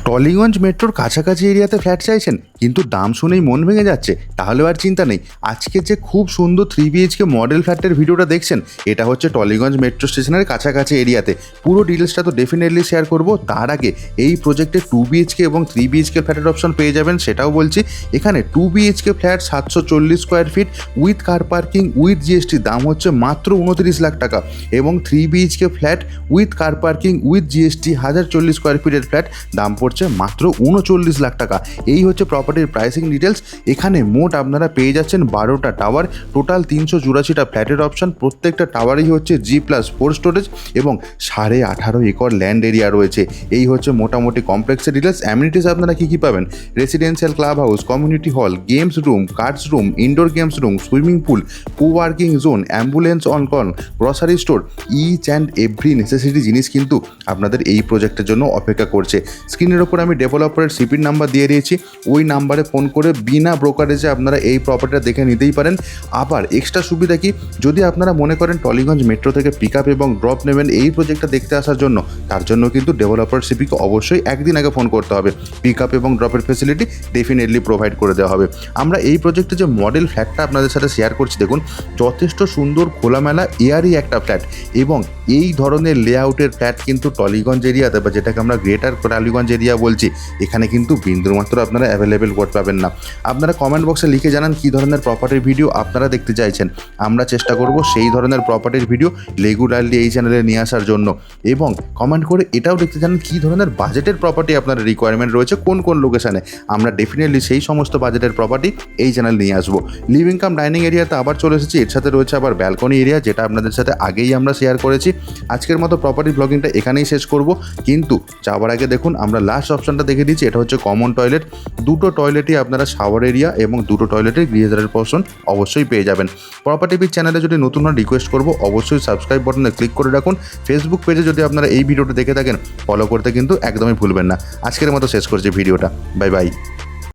টলিগঞ্জ মেট্রোর কাছাকাছি এরিয়াতে ফ্ল্যাট চাইছেন কিন্তু দাম শুনেই মন ভেঙে যাচ্ছে, তাহলে আর চিন্তা নেই। আজকে যে খুব সুন্দর 3BHK মডেল ফ্ল্যাটের ভিডিওটা দেখছেন, এটা হচ্ছে টলিগঞ্জ মেট্রো স্টেশনের কাছাকাছি এরিয়াতে। পুরো ডিটেলসটা তো ডেফিনেটলি শেয়ার করব। তার আগে এই প্রজেক্টে 2BHK এবং 3BHK ফ্ল্যাটের অপশন পেয়ে যাবেন, সেটাও বলছি। এখানে 2BHK flat 740 square feet with car parking with GST দাম হচ্ছে মাত্র 29 লাখ টাকা, এবং 3BHK flat with car parking with GST 1040 square ফিটের ফ্ল্যাট দাম পড়ছে মাত্র 39 লাখ টাকা। এই হচ্ছে প্রপার্টির প্রাইসিং ডিটেলস। এখানে মোট আপনারা পেয়ে যাচ্ছেন 12টা টাওয়ার, টোটাল 384টা ফ্ল্যাটের অপশন। প্রত্যেকটা টাওয়ারই হচ্ছে G+4 স্টোরেজ এবং 18.5 একর ল্যান্ড এরিয়া রয়েছে। এই হচ্ছে মোটামুটি কমপ্লেক্সের ডিটেলস। অ্যামিনিটিস আপনারা কী কী পাবেন: residential club house, community hall, games room, cards room, indoor games room, swimming pool, coworking zone, ambulance on call, grocery store, each and every necessity জিনিস কিন্তু আপনাদের এই প্রজেক্টের জন্য অপেক্ষা করছে। স্ক্রিনের ওপর আমি ডেভেলপারের সিপির নাম্বার দিয়ে দিয়েছি, ওই নাম্বারে ফোন করে বিনা ব্রোকারেজে আপনারা এই প্রপার্টিটা দেখে নিতেই পারেন। আবার এক্সট্রা সুবিধা কি, যদি আপনারা মনে করেন টলিগঞ্জ মেট্রো থেকে পিক আপ এবং ড্রপ নেবেন এই প্রজেক্টটা দেখতে আসার জন্য, তার জন্য কিন্তু ডেভেলপার সিপিকে অবশ্যই একদিন আগে ফোন করতে হবে। পিক আপ এবং ড্রপের ফেসিলিটি ডেফিনেটলি প্রোভাইড করে দেওয়া হবে। আমরা এই প্রজেক্টে যে মডেল ফ্ল্যাটটা আপনাদের সাথে শেয়ার করছি, দেখুন যথেষ্ট সুন্দর খোলামেলা এয়ারি একটা ফ্ল্যাট, এবং এই ধরনের লেআউটের ফ্ল্যাট কিন্তু টলিগঞ্জ এরিয়াতে, বা যেটাকে আমরা গ্রেটার টলিগঞ্জ এরিয়া বলছি, এখানে কিন্তু বিন্দুমাত্র আপনারা অ্যাভেলেবেল করতে পাবেন না। আপনারা কমেন্ট বক্সে লিখে জানান কী ধরনের প্রপার্টির ভিডিও আপনারা দেখতে চাইছেন। আমরা চেষ্টা করব সেই ধরনের প্রপার্টির ভিডিও রেগুলারলি এই চ্যানেলে নিয়ে আসার জন্য, এবং কমেন্ট করে এটাও দেখতে জানান কী ধরনের বাজেটের প্রপার্টি আপনার রিকোয়ারমেন্ট রয়েছে, কোন কোন লোকেশানে। আমরা ডেফিনেটলি সেই সমস্ত বাজেটের প্রপার্টি এই চ্যানেল নিয়ে আসবো। লিভিং কাম ডাইনিং এরিয়াতে আবার চলে এসেছি, এর সাথে রয়েছে আবার ব্যালকনি এরিয়া, যেটা আপনাদের সাথে আগেই আমরা শেয়ার করেছি। আজকের মতো প্রপার্টি ব্লগিংটা এখানেই শেষ করব, কিন্তু যাওয়ার আগে দেখুন আমরা লাস্ট অপশনটা দেখে দিচ্ছি। এটা হচ্ছে কমন টয়লেট। দুটো টয়লেটই আপনারা শাওয়ার এরিয়া এবং দুটো টয়লেটের গিজারের পোর্শন অবশ্যই পেয়ে যাবেন। প্রপার্টি বিচ চ্যানেলে যদি নতুন হন রিকোয়েস্ট করব অবশ্যই সাবস্ক্রাইব বাটনে ক্লিক করে রাখুন। ফেসবুক পেজে যদি আপনারা এই ভিডিওটা দেখে থাকেন ফলো করতে কিন্তু একদমই ভুলবেন না। আজকের মতো শেষ করছি ভিডিওটা। Bye bye.